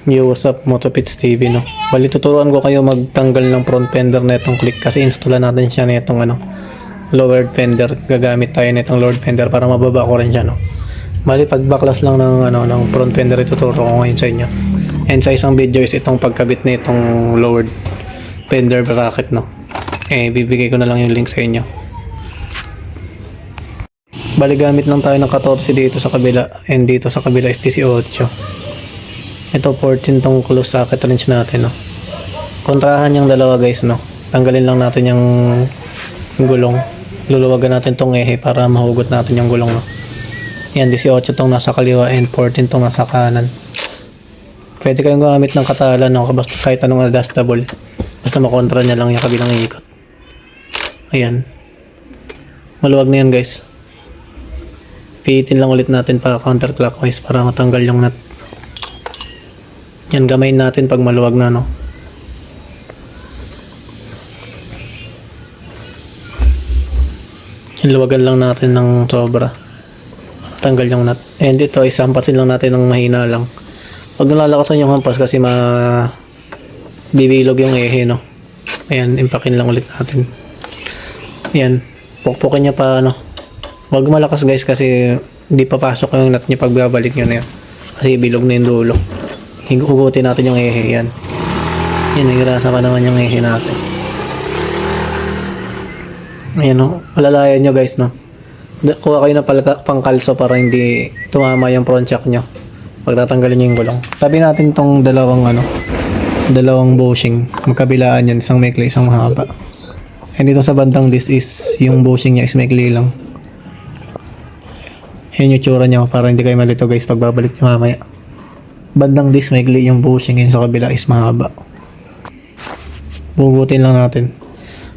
Yo, what's up, Motopits TV, no? Bali, tuturuan ko kayo magtanggal ng front fender na itong click kasi installan natin siya na itong lowered fender. Gagamit tayo na itong lowered fender para mababa ko rin siya, no? Bali, pag backlash lang ng front fender, ituturo ko ngayon sa inyo. And sa isang video is itong pagkabit na itong lowered fender bracket, no? Bibigay ko na lang yung link sa inyo. Bali, gamit lang tayo ng 14 dito sa kabila, and dito sa kabila is 18. Ito 14 tong close socket wrench natin, no. Kontrahan yung dalawa, guys, no. Tanggalin lang natin yung gulong. Luluwagan natin tong ehe para mahugot natin yung gulong, no. Yan, 18 tong nasa kaliwa and 14 tong nasa kanan. Pwede kayong gumamit ng katalan, no, basta kahit anong adjustable. Basta makontra niya lang yung kabilang ikot. Ayan. Maluwag na yan, guys. Pihitin lang ulit natin pa counterclockwise para matanggal yung nut. Yan, gamayin natin pag maluwag na, no. Luwagan lang natin ng sobra. Tanggal yung nut. And ito, isampasin lang natin ng mahina lang. Pag nalalakasan yung hampas kasi bibilog yung ehe, no. Ayan, impakin lang ulit natin. Ayan, pukpukin niya pa, no. Huwag malakas, guys, kasi hindi papasok yung nut niya pag babalik nyo na yun. Kasi bilog na yung dulo. Hugutin natin yung ehe, yan. Yan, nagirasa pa naman yung ehe natin. Ayan, no. Malalayan nyo, guys, no. Kuha kayo na pangkalso para hindi tumama yung front shock nyo pag tatanggalin nyo yung gulong. Tabi natin tong dalawang bushing. Magkabilaan yan, isang maikli, isang mahaba. And dito sa bandang this is yung bushing niya is maikli lang. Ayan yung tsura nyo para hindi kayo malito, guys, pag babalik nyo mamaya. Bandang this maikli yung bushing, yun sa kabila is mahaba. Bugutin lang natin.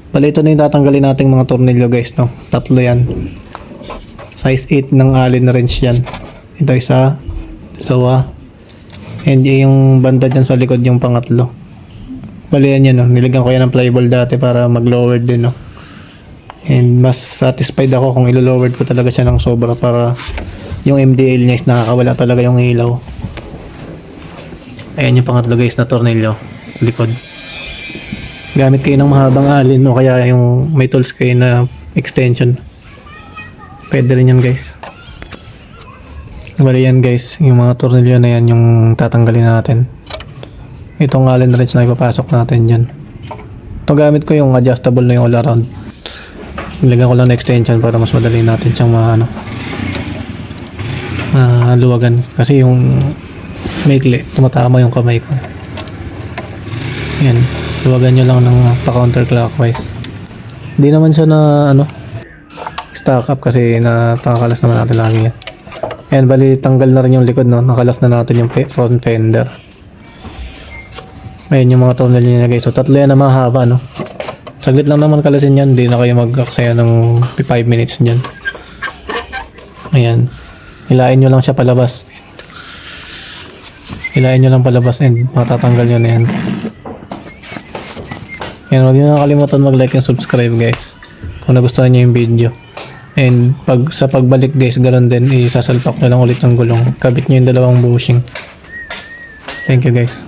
Bali, ito na yung tatanggalin nating mga tornilyo, guys, no. Tatlo yan. Size 8 ng Allen wrench yan. Ito isa, dalawa, and yung banda dyan sa likod yung pangatlo. Bali, yan, no. Nilagyan ko yan ng flyball dati para mag-lowered din, no. And mas satisfied ako kung ilo-lowered ko talaga siya ng sobra para yung MDL niya is nakakawala talaga yung ilaw. Ayan yung pangatlo, guys, na tornilyo sa likod. Gamit kayo ng mahabang alin, o kaya yung may tools kayo na extension. Pwede rin yan, guys. Bali yan, guys, yung mga tornilyo na yan yung tatanggalin natin. Itong allen wrench na ipapasok natin dyan. Ito gamit ko yung adjustable na yung all around. Nilagyan ko lang na extension para mas madali natin siyang luwagan. Kasi yung maikli, tumatama yung kamay ko. Yan, luwagan nyo lang ng pa-counterclockwise. Hindi naman siya na stack up kasi nakakalas naman natin lagi yan. Yan, bali tanggal na rin yung likod, no. Nakalas na natin yung front fender. Ayan yung mga tornilyo niya, guys. So tatlo yan na mahaba, no. Saglit lang naman kalasin yan, hindi na kayo mag-aksaya ng 5 minutes dyan. Ayan, hilain nyo lang siya palabas. Hilain nyo lang palabas and matatanggal nyo na yan. Yan, huwag nyo nakalimutan mag-like and subscribe, guys, kung nagustuhan nyo yung video. And sa pagbalik, guys, ganoon din, isasalpak nyo lang ulit yung gulong. Kabit nyo yung dalawang bushing. Thank you, guys.